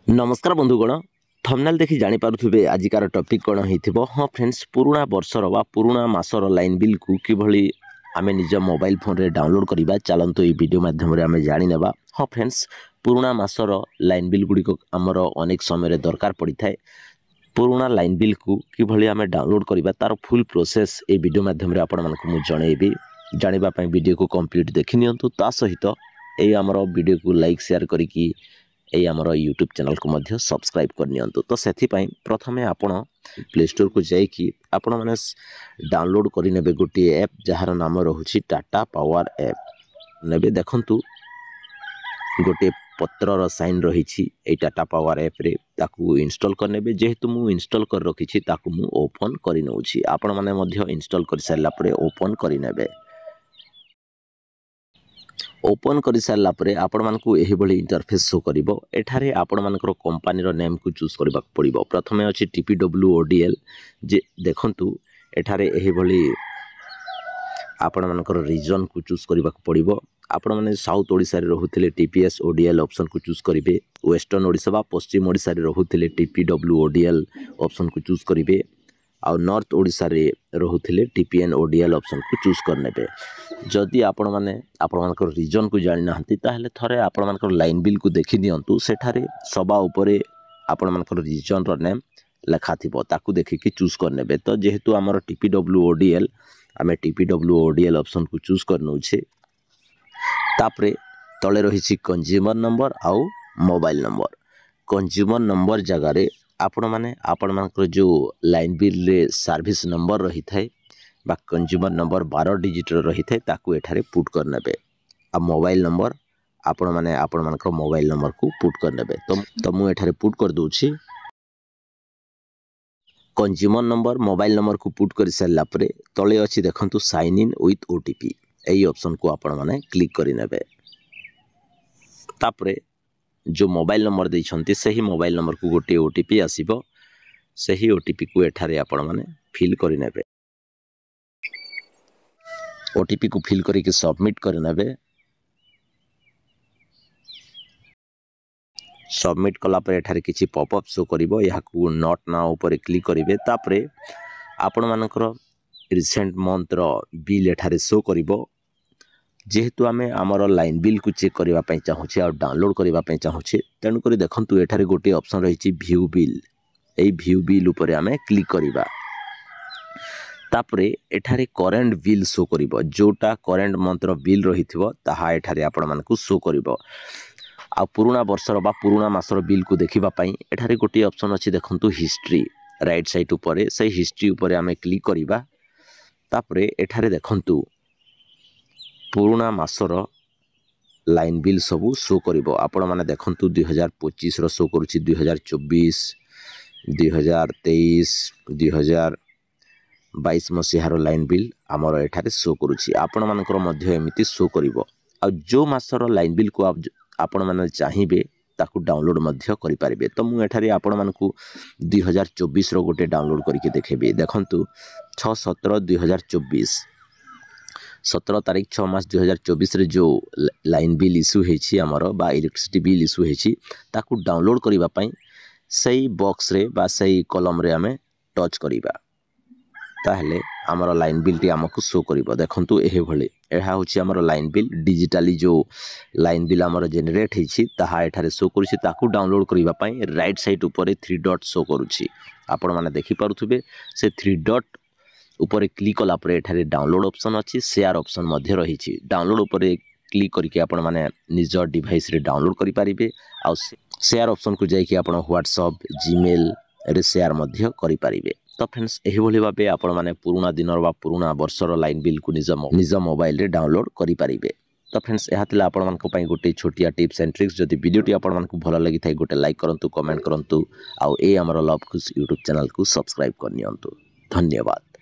नमस्कार बंधुगण थंबनेल देखि जानि पारुथिबे आजिकार टॉपिक कोन हेतिबो। हाँ फ्रेंड्स, पुराना वर्षर वा पुराना मासर लाइन बिल को किभली आमे निज मोबाइल फोन रे डाउनलोड करिबा चलंतु ए वीडियो माध्यम रे आमे जानि नेबा। हाँ फ्रेंड्स, पुराना मासर लाइन बिल गुडी को हमर अनेक समय रे दरकार पड़ी थाए। पुराना लाइन बिल को किभली आमे डाउनलोड करिबा तार फुल प्रोसेस ए वीडियो माध्यम रे आपण मानकु मु जणेबी। जानिबा पई वीडियो को कंप्लीट देखि नियंतु। ता सहित ए हमर वीडियो को लाइक शेयर करिकि ये आमर यूट्यूब चैनल को मध्य सब्सक्राइब करनियंतु। तो सेथि पई प्रथमे आपण प्ले स्टोर को जाइकि आपण माने डाउनलोड करि नेबे गोटी ऐप जहार नाम रहुछि टाटा पावर ऐप। नेबे देखंतु गोटे पत्रर साइन रहिछि ए टाटा पावर ऐप रे, ताकू इंस्टॉल कर नेबे। जेहेतु मु इंस्टॉल कर रखिछि ताकू मु ओपन करि नउछि। आपण माने मध्य इंस्टॉल कर सारला परे ओपन करि नेबे। ओपन कर सारा पर आपण मानकु एही भली इंटरफेस शो करिवो। एठारे आपण मानकर कंपनीर नेम को चूज करबा पड़िबो। प्रथमे अछि TPWODL। जे देखंतु एठारे एही भली आपण मानकर रीजन को चूज करबा पड़िबो। आपण माने साउथ ओडिसा रे रहुथिले TPSODL ऑप्शन को चूज करिवे। वेस्टर्न ओडिसा बा पश्चिम ओडिसा रे रहुथिले TPWODL ऑप्शन को चूज करिवे। आउ नॉर्थ ओडिसा रे रहुथिले TPNODL ऑप्शन को चूज कर नेबे। जदि आपण माने आपण मानकर रीजन को जानि नाहंती ताहले थरे आपण मानकर लाइन बिल को देखि नियंतु। सेठारे सभा उपरे आपण मानकर रीजन रो नेम लेखा थिबो, ताकू देखि कि चूज कर नेबे। तो जेहेतु हमर TPWODL आमे TPWODL ऑप्शन को चूज कर नउछे। तापरे तळे रहिछि कंज्यूमर नंबर आउ मोबाइल नंबर। कंज्यूमर नंबर जगह रे आपण माने आपण मानकर जो लाइन बिल रे सर्विस नंबर रही थाए बा कंज्यूमर नंबर 12 डिजिट रही थाए ताकू एठारे पुट कर नेबे। आ मोबाइल नंबर आपण माने आपण मानकर मोबाइल नंबर को पुट कर नेबे। तो मु एठारे पुट कर दोछि। कंज्यूमर नंबर मोबाइल नंबर को पुट कर सारला परे तळे अछि देखंतु साइन इन विथ OTP। एई ऑप्शन को आपण माने क्लिक करि नेबे। तापरे जो मोबाइल नंबर देइछंती सही मोबाइल नंबर को गोटे OTP आसीबो। सही OTP को एठारे आपण माने फिल करि नेबे। OTP को फिल करिके सबमिट कर नेबे। सबमिट कला पर एठारे किछि पॉपअप शो करिवो। या को नॉट नाउ ऊपर क्लिक करिवे। तापरे आपण मानकर रिसेंट मंथ रो बिल एठारे शो करिवो। जेहेतु आमे आमर लाइन बिल को चेक करबा पई चाहूछे और डाउनलोड करबा पई चाहूछे, तेणु करी देखंतु एठारे गोटे ऑप्शन रहिछि व्यू बिल। एई व्यू बिल ऊपर आमे क्लिक करिबा। तापरे एठारे करेंट बिल शो करिवो। जोटा करेंट मंथ रो बिल रहिथिवो ताहा एठारे आपण मानकु शो करिवो। आ पुराना वर्षर बा पुराना मासर बिल को देखिबा पई एठारे गोटे ऑप्शन अछि देखंतु हिस्ट्री। राइट साइड ऊपर से हिस्ट्री ऊपर आमे क्लिक करिबा। तापरे एठारे देखंतु पुराना मासर लाइन बिल सबू शो करिवो। आपण माने देखंतु 2025 रो शो करूछि, 2024, 2023, 2022 मसिहार लाइन बिल आमर एठारे शो करूछि। आपण मानकर मध्य एमिति शो करिवो। आ जो मासर लाइन बिल को आपण माने चाहिबे ताकू डाउनलोड मध्य करि पारिबे। तो मु एठारे आपण मानकू 2024 रो गोटे डाउनलोड करिके देखेबे। देखंतु 6/17/2024 17 तारीख 6 मास 2024 रे जो लाइन बिल इश्यू हेछि हमर बा इलेक्ट्रिसिटी बिल इश्यू हेछि ताकू डाउनलोड करिबा पई सही बॉक्स रे बा सही कॉलम रे हमें टच करिबा। ताहले हमर लाइन बिल टी हमकु शो करिवो। देखंतु एहे भले एहा होछि हमर लाइन बिल डिजिटली जो लाइन बिल हमर जनरेट हेछि ताहा एठारे शो करूछि। ताकू डाउनलोड करिबा पई राइट साइड ऊपर 3 डॉट शो करूछि। आपण माने देखि पारुथुबे से 3 डॉट ऊपर क्लिक कला पर एठारे डाउनलोड ऑप्शन अछि, शेयर ऑप्शन मध्य रहिछि। डाउनलोड ऊपर क्लिक करके आपण माने निज डिवाइस रे डाउनलोड करि पारिबे। आ शेयर ऑप्शन को जाई कि आपण WhatsApp जीमेल रे शेयर मध्य करि पारिबे। तो फ्रेंड्स एही भली भाबे आपण माने पुराना दिनर बा पुराना वर्षर लाइन बिल को निज मोबाइल रे डाउनलोड करि पारिबे। तो फ्रेंड्स एहा तिला आपण मानक पई गोटे छोटिया टिप्स एंड ट्रिक्स। जदि वीडियोटी आपण मानक भलो लागि थाई गोटे लाइक करंतु, कमेंट करंतु, आ ए हमर लव खुश यूट्यूब चैनल को सब्सक्राइब करनियंतु। धन्यवाद।